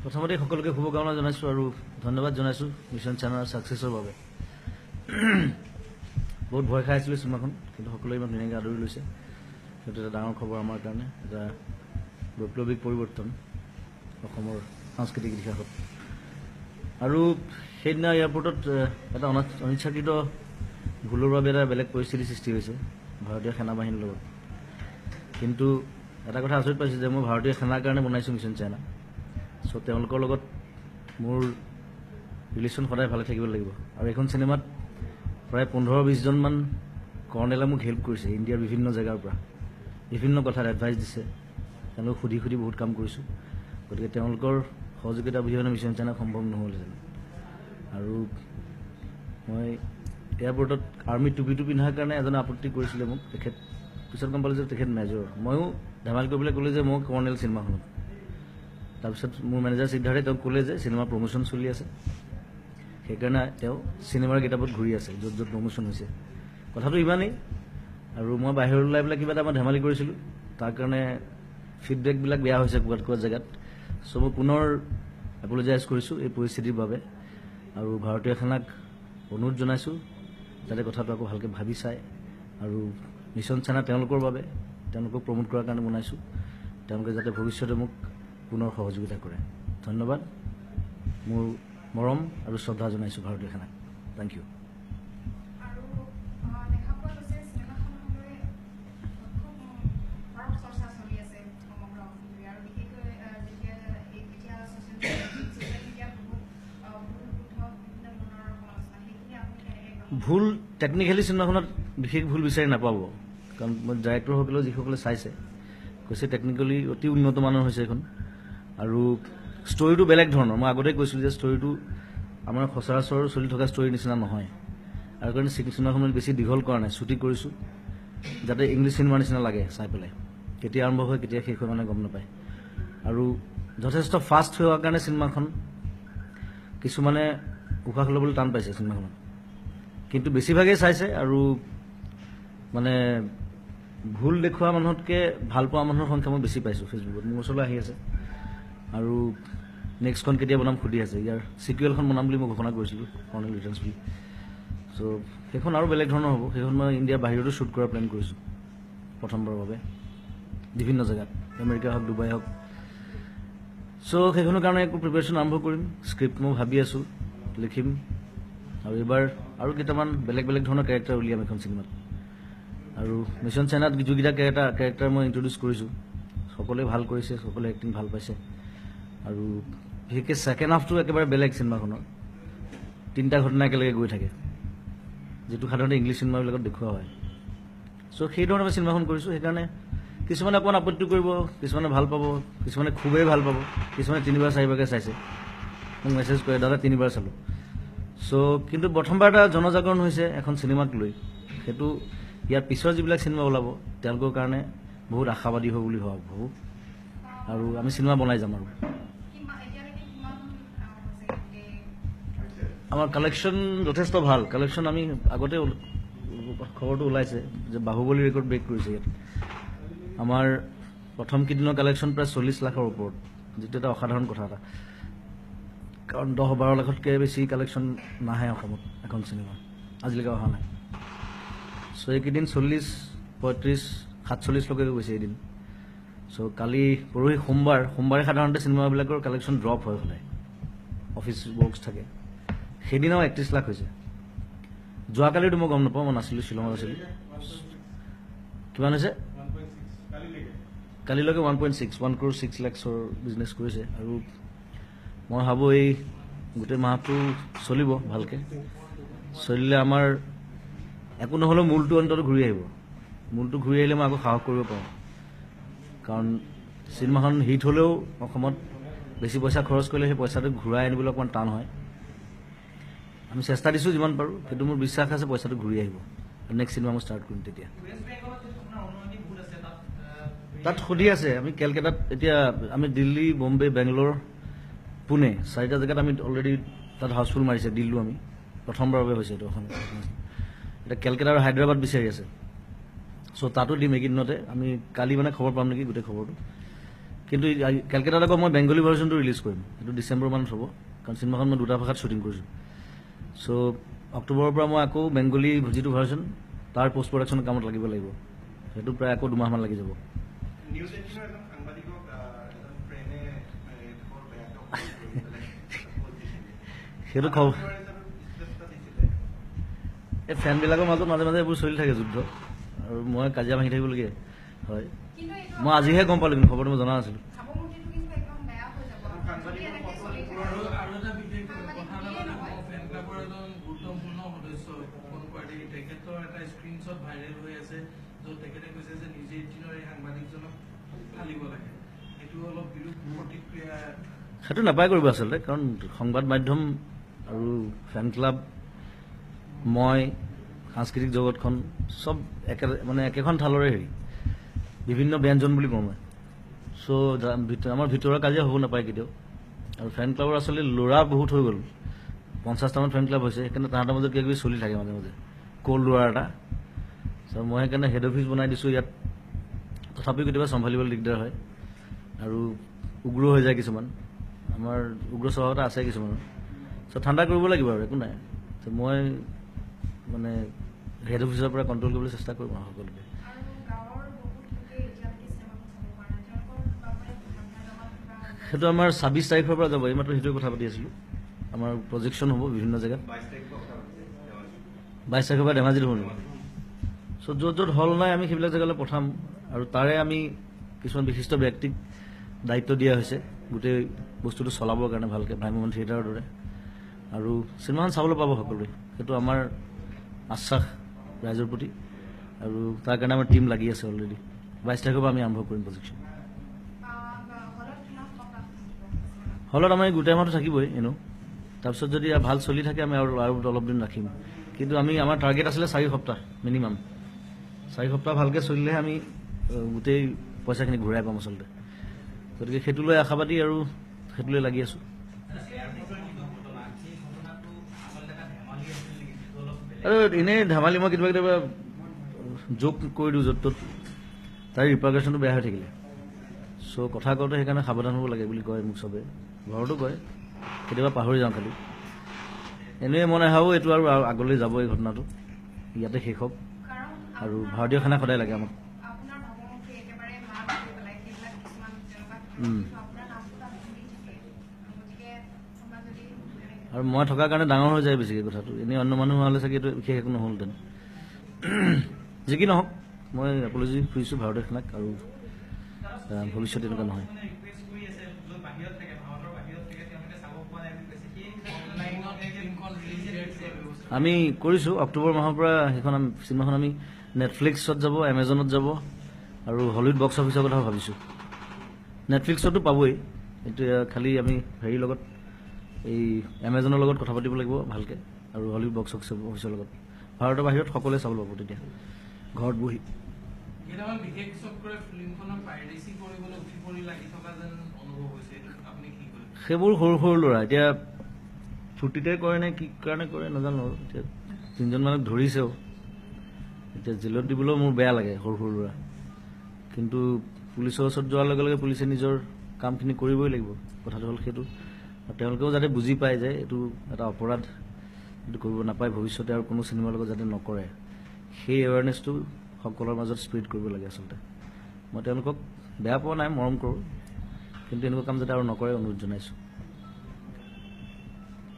প্ৰথমতে সকলোকে শুভকামনা জনাইছোঁ আৰু ধন্যবাদ জনাইছোঁ মিছন চেনেলৰ ছাকচেছৰ বাবে। বহুত ভয় খাই আছিলোঁ চিনেমাখন, কিন্তু সকলোৱে ইমান ধুনীয়াকৈ আদৰি লৈছে। সেইটো এটা ডাঙৰ খবৰ আমাৰ কাৰণে, এটা বৈপ্লৱিক পৰিৱৰ্তন অসমৰ সাংস্কৃতিক ইতিহাসত। আৰু সেইদিনা এয়াৰপৰ্টত এটা অনিচ্ছাকৃত ভুলৰ বাবে এটা বেলেগ পৰিস্থিতিৰ সৃষ্টি হৈছে ভাৰতীয় সেনা বাহিনীৰ লগত। কিন্তু এটা কথা আচৰিত পাইছোঁ যে মই ভাৰতীয় সেনাৰ কাৰণে বনাইছোঁ মিছন চাইনা। চ' তেওঁলোকৰ লগত মোৰ ৰিলেশ্যন সদায় ভালে থাকিব লাগিব। আৰু এইখন চিনেমাত প্ৰায় 15-20জনমান কৰ্ণেলে মোক হেল্প কৰিছে ইণ্ডিয়াৰ বিভিন্ন জেগাৰ পৰা, বিভিন্ন কথাত এডভাইচ দিছে। তেওঁলোকক সুধি সুধি বহুত কাম কৰিছোঁ। গতিকে তেওঁলোকৰ সহযোগিতা অবিহনে মিছন চাইনা সম্ভৱ নহ'লহেঁতেন। আৰু মই এয়াৰপৰ্টত আৰ্মি টুপিটো পিন্ধাৰ কাৰণে এজনে আপত্তি কৰিছিলে মোক। তেখেত পিছত গম পালোঁ যে তেখেত মেজৰ। ময়ো ধেমালি কৰিবলৈ ক'লোঁ যে মই কৰ্ণেল চিনেমাখনত। তাৰপিছত মোৰ মেনেজাৰ সিদ্ধাৰ্থে তেওঁক ক'লে যে চিনেমাৰ প্ৰমোশ্যন চলি আছে, সেইকাৰণে তেওঁ চিনেমাৰ কিতাপত ঘূৰি আছে য'ত য'ত প্ৰমোশ্যন হৈছে। কথাটো ইমানেই। আৰু মই বাহিৰত ওলাই পেলাই কিবা এটা মই ধেমালি কৰিছিলোঁ, তাৰ কাৰণে ফিডবেকবিলাক বেয়া হৈছে ক'ৰবাত জেগাত। চ' মই পুনৰ এপলজাইজ কৰিছোঁ এই পৰিস্থিতিৰ বাবে। আৰু ভাৰতীয় সেনাক অনুৰোধ জনাইছোঁ যাতে কথাটো আকৌ ভালকৈ ভাবি চায়। আৰু মিছন চাইনা তেওঁলোকৰ বাবে, তেওঁলোকক প্ৰমোট কৰাৰ কাৰণে বনাইছোঁ। তেওঁলোকে যাতে ভৱিষ্যতে মোক পুনৰ সহযোগিতা কৰে। ধন্যবাদ। মোৰ মৰম আৰু শ্ৰদ্ধা জনাইছোঁ ভাৰতীয় সেনাক। Thank U. ভুল টেকনিকেলি চিনেমাখনত বিশেষ ভুল বিচাৰি নাপাব, কাৰণ মই ডাইৰেক্টৰসকলেও যিসকলে চাইছে কৈছে টেকনিকেলি অতি উন্নত মানৰ হৈছে এইখন। আৰু ষ্টৰিটো বেলেগ ধৰণৰ। মই আগতে কৈছিলোঁ যে ষ্টৰিটো আমাৰ সচৰাচৰ চলি থকা ষ্টৰীৰ নিচিনা নহয়। আৰু কাৰণে চিনেমাখন বেছি দীঘল কৰা নাই, ছুটি কৰিছোঁ যাতে ইংলিছ চিনেমাৰ নিচিনা লাগে চাই পেলাই। কেতিয়া আৰম্ভ হয় কেতিয়া শেষ হয় মানে গম নাপায়। আৰু যথেষ্ট ফাষ্ট হোৱাৰ কাৰণে চিনেমাখন কিছুমানে উশাহ ল'বলৈ টান পাইছে চিনেমাখনত, কিন্তু বেছিভাগেই চাইছে। আৰু মানে ভুল দেখুওৱা মানুহতকৈ ভাল পোৱা মানুহৰ সংখ্যা মই বেছি পাইছোঁ ফেচবুকত। মোৰ ওচৰলৈ আহি আছে আৰু নেক্সটখন কেতিয়া বনাম সুধি আছে। ইয়াৰ চিকুৱেলখন বনাম বুলি মই ঘোষণা কৰিছিলোঁ, কৰ্ণেল ৰিটাৰ্ণছ বুলি। চ' সেইখন আৰু বেলেগ ধৰণৰ হ'ব। সেইখন মই ইণ্ডিয়াৰ বাহিৰতো শ্বুট কৰাৰ প্লেন কৰিছোঁ প্ৰথমবাৰৰ বাবে, বিভিন্ন জেগাত, আমেৰিকা হওক ডুবাই হওক। চ' সেইখনৰ কাৰণে একো প্ৰিপেৰেশ্যন আৰম্ভ কৰিম। স্ক্ৰিপ্ট মই ভাবি আছোঁ, লিখিম। আৰু এইবাৰ আৰু কেইটামান বেলেগ বেলেগ ধৰণৰ কেৰেক্টাৰ উলিয়াম এখন চিনেমাত। আৰু মিছন চাইনাত যিকেইটা কেৰেক্টাৰ মই ইণ্ট্ৰডিউচ কৰিছোঁ সকলোৱে ভাল কৰিছে, সকলোৱে এক্টিং ভাল পাইছে। আৰু বিশেষকৈ ছেকেণ্ড হাফটো একেবাৰে বেলেগ চিনেমাখনৰ। 3টা ঘটনা একেলগে গৈ থাকে, যিটো সাধাৰণতে ইংলিছ চিনেমাবিলাকত দেখুওৱা হয়। চ' সেইধৰণে মই চিনেমাখন কৰিছোঁ। সেইকাৰণে কিছুমানে অকণমান আপত্তি কৰিব, কিছুমানে ভাল পাব, কিছুমানে খুবেই ভাল পাব, কিছুমানে 3-4বাৰকৈ চাইছে। মোক মেছেজ কৰে দাদা 3বাৰ চালোঁ। চ' কিন্তু প্ৰথমবাৰ এটা জনজাগৰণ হৈছে এখন চিনেমাক লৈ। সেইটো ইয়াৰ পিছৰ যিবিলাক চিনেমা ওলাব তেওঁলোকৰ কাৰণে বহুত আশাবাদী হ'ব বুলি ভাবোঁ। আৰু আমি চিনেমা বনাই যাম। আৰু আমাৰ কালেকশ্যন যথেষ্ট ভাল। কালেকশ্যন আমি আগতে খবৰটো ওলাইছে যে বাহুবলী ৰেকৰ্ড ব্ৰেক কৰিছে ইয়াত। আমাৰ প্ৰথম কেইদিনৰ কালেকশ্যন প্ৰায় 40 লাখৰ ওপৰত, যিটো এটা অসাধাৰণ কথা এটা। কাৰণ 10-12 লাখতকৈ বেছি কালেকশ্যন নাহে অসমত এখন চিনেমা, আজিলৈকে অহা নাই। চ' এইকেইদিন 40, 35, 47 লৈকে গৈছে এদিন। চ' কালি পৰহি সোমবাৰে সাধাৰণতে চিনেমাবিলাকৰ কালেকশ্যন ড্ৰপ হয় সদায়, অফিচ ৱৰ্কছ থাকে। সেইদিনাও 31 লাখ হৈছে। যোৱাকালিতো মই গম নাপাওঁ, মই নাছিলোঁ, শ্বিলঙত আছিলোঁ। কিমান হৈছে? কালিলৈকে 1.6 crore 6 lakhsৰ বিজনেছ কৰিছে। আৰু মই ভাবোঁ এই গোটেই মাহটো চলিব ভালকৈ। চলিলে আমাৰ একো নহ'লেও মূলটো অন্তত ঘূৰি আহিব। মূলটো ঘূৰি আহিলে মই আকৌ সাহস কৰিব পাৰোঁ। কাৰণ চিনেমাখন হিট হ'লেও অসমত বেছি পইচা খৰচ কৰিলে সেই পইচাটো ঘূৰাই আনিবলৈ অকণমান টান হয়। আমি চেষ্টা দিছোঁ যিমান পাৰোঁ, কিন্তু মোৰ বিশ্বাস আছে পইচাটো ঘূৰি আহিব। নেক্সট চিনেমা মই ষ্টাৰ্ট কৰিম তেতিয়া। তাত সুধি আছে। আমি কেলকাতাত এতিয়া আমি দিল্লী, বম্বে, বেংগলোৰ, পুনে 4টা জেগাত আমি অলৰেডি তাত হাউচফুল মাৰিছে, দিল্লীও আমি প্ৰথমবাৰৰ বাবে হৈছে এইটো অসম। এতিয়া কেলকাতা আৰু হায়দৰাবাদ বিচাৰি আছে। চ' তাতো দিম এইকেইদিনতে। আমি কালি মানে খবৰ পাম নেকি গোটেই খবৰটো। কিন্তু কেলকাতাত আকৌ মই বেংগলী ভাৰ্চনটো ৰিলিজ কৰিম, সেইটো ডিচেম্বৰ মানত হ'ব, কাৰণ চিনেমাখন মই 2টা ভাষাত শ্বুটিং কৰিছোঁ। চ' অক্টোবৰৰ পৰা মই আকৌ বেংগলী যিটো ভাৰ্চন তাৰ পষ্ট প্ৰডাকশ্যনৰ কামত লাগিব লাগিব, সেইটো প্ৰায় আকৌ 2 মাহমান লাগি যাব। সেইটো এই ফেনবিলাকৰ মাজত মাজে মাজে এইবোৰ চলি থাকে যুদ্ধ, আৰু মই কাজিয়া ভাঙি থাকিবলগীয়া হয়। মই আজিহে গম পালোঁ, কিন্তু খবৰটো মই জনা নাছিলোঁ। সেইটো নাপায় কৰিব আচলতে, কাৰণ সংবাদ মাধ্যম আৰু ফেন ক্লাব, মই, সাংস্কৃতিক জগতখন চব একেখন থালৰে হেৰি, বিভিন্ন ব্যঞ্জন বুলি কওঁ মই। চ' আমাৰ ভিতৰৰ কাজিয়া হ'ব নাপায় কেতিয়াও। আৰু ফেন ক্লাবৰ আচলতে ল'ৰা বহুত হৈ গ'ল, 50টামান ফেন ক্লাব হৈছে, সেইকাৰণে তাহাঁতৰ মাজত কিবা কিবি চলি থাকে মাজে মাজে, ক'ল ল'ৰা এটা। চ' মই সেইকাৰণে হেড অফিচ বনাই দিছোঁ ইয়াত, তথাপিও কেতিয়াবা চম্ভালিবলৈ দিগদাৰ হয়, আৰু উগ্ৰ হৈ যায় কিছুমান, আমাৰ উগ্ৰ স্বভাৱ এটা আছে কিছুমানৰ। চ' ঠাণ্ডা কৰিব লাগিব আৰু একো নাই। ত' মই হেড অফিচৰ পৰা কণ্ট্ৰল কৰিবলৈ চেষ্টা কৰিম আৰু সকলোকে। সেইটো আমাৰ 26 তাৰিখৰ পৰা যাব, এইমাত্ৰ সেইটোৱে কথা পাতি আছিলোঁ। আমাৰ প্ৰজেকশ্যন হ'ব বিভিন্ন জেগাত, 22 তাৰিখৰ পৰা ধেমাজিত হ'ব। চ' য'ত য'ত হল নাই আমি সেইবিলাক জেগালৈ পঠাম, আৰু তাৰে আমি কিছুমান বিশিষ্ট ব্যক্তিক দায়িত্ব দিয়া হৈছে গোটেই বস্তুটো চলাবৰ কাৰণে ভালকৈ, ভ্ৰাম্যমাণ থিয়েটাৰৰ দৰে। আৰু চিনেমাখন চাবলৈ পাব সকলোৱে, সেইটো আমাৰ আশ্বাস ৰাইজৰ প্ৰতি, আৰু তাৰ কাৰণে আমাৰ টীম লাগি আছে অলৰেডি। 22 তাৰিখৰ পৰা আমি আৰম্ভ কৰিম প্ৰজেকশ্যন। হলত আমাৰ গোটেই মাহটো থাকিবই এনেও, তাৰপিছত যদি ভাল চলি থাকে আমি আৰু অলপ দিন ৰাখিম। কিন্তু আমাৰ টাৰ্গেট আছিলে 4 সপ্তাহ মিনিমাম, 4 সপ্তাহ ভালকৈ চলিলেহে আমি গোটেই পইচাখিনি ঘূৰাই পাম আচলতে। গতিকে সেইটোলৈ আশাবাদী আৰু সেইটোলৈ লাগি আছোঁ। আৰু এনেই ধেমালি মই কেতিয়াবা কেতিয়াবা জোক কৰি দিওঁ য'ত ত'ত, তাৰ ৰিপাৰকাশ্যনটো বেয়া হৈ থাকিলে। চ' কথা কওঁতে সেইকাৰণে সাৱধান হ'ব লাগে বুলি কয় মোক চবে, ঘৰতো কয়, কেতিয়াবা পাহৰি যাওঁ খালি। এনেই মই নাভাবোঁ এইটো আৰু আগলৈ যাব, এই ঘটনাটো ইয়াতে শেষ হওক, আৰু ভাৰতীয় খানা সদায় লাগে আমাক। আৰু মই থকাৰ কাৰণে ডাঙৰ হৈ যায় বেছিকৈ কথাটো, এনেই অন্য মানুহ হোৱা হ'লে চাগে এইটো বিশেষ একো নহ'লহেঁতেন। যি কি নহওক, মই এপলজি খুজিছোঁ ভাৰতীয় খানাক, আৰু ভৱিষ্যতে এনেকুৱা নহয়। আমি কৰিছোঁ, অক্টোবৰ মাহৰ পৰা সেইখন চিনেমাখন আমি নেটফ্লিক্সত যাব, এমেজনত যাব, আৰু হলিউড বক্স অফিচৰ কথা ভাবিছোঁ। নেটফ্লিক্সতো পাবই, এতিয়া খালি আমি হেৰিৰ লগত, এই এমেজনৰ লগত কথা পাতিব লাগিব ভালকৈ, আৰু হলিউড বক্স অফিচৰ লগত, ভাৰতৰ বাহিৰত সকলোৱে চাব পাব তেতিয়া ঘৰত বহি। সেইবোৰ সৰু সৰু ল'ৰা, এতিয়া ফূৰ্তিতে কৰে নে কি কাৰণে কৰে নাজানো, আৰু এতিয়া 3জন মানক ধৰিছেও, এতিয়া জেলত দিবলৈও মোৰ বেয়া লাগে সৰু সৰু ল'ৰা, কিন্তু পুলিচৰ ওচৰত যোৱাৰ লগে লগে পুলিচে নিজৰ কামখিনি কৰিবই লাগিব, কথাটো হ'ল সেইটো। আৰু তেওঁলোকেও যাতে বুজি পায় যে এইটো এটা অপৰাধ, এইটো কৰিব নাপায়, ভৱিষ্যতে আৰু কোনো চিনেমাৰ লগত যাতে নকৰে, সেই এৱাৰনেছটো সকলৰ মাজত স্প্ৰেড কৰিব লাগে আচলতে। মই তেওঁলোকক বেয়া পোৱা নাই, মৰম কৰোঁ, কিন্তু এনেকুৱা কাম যাতে আৰু নকৰে অনুৰোধ জনাইছোঁ।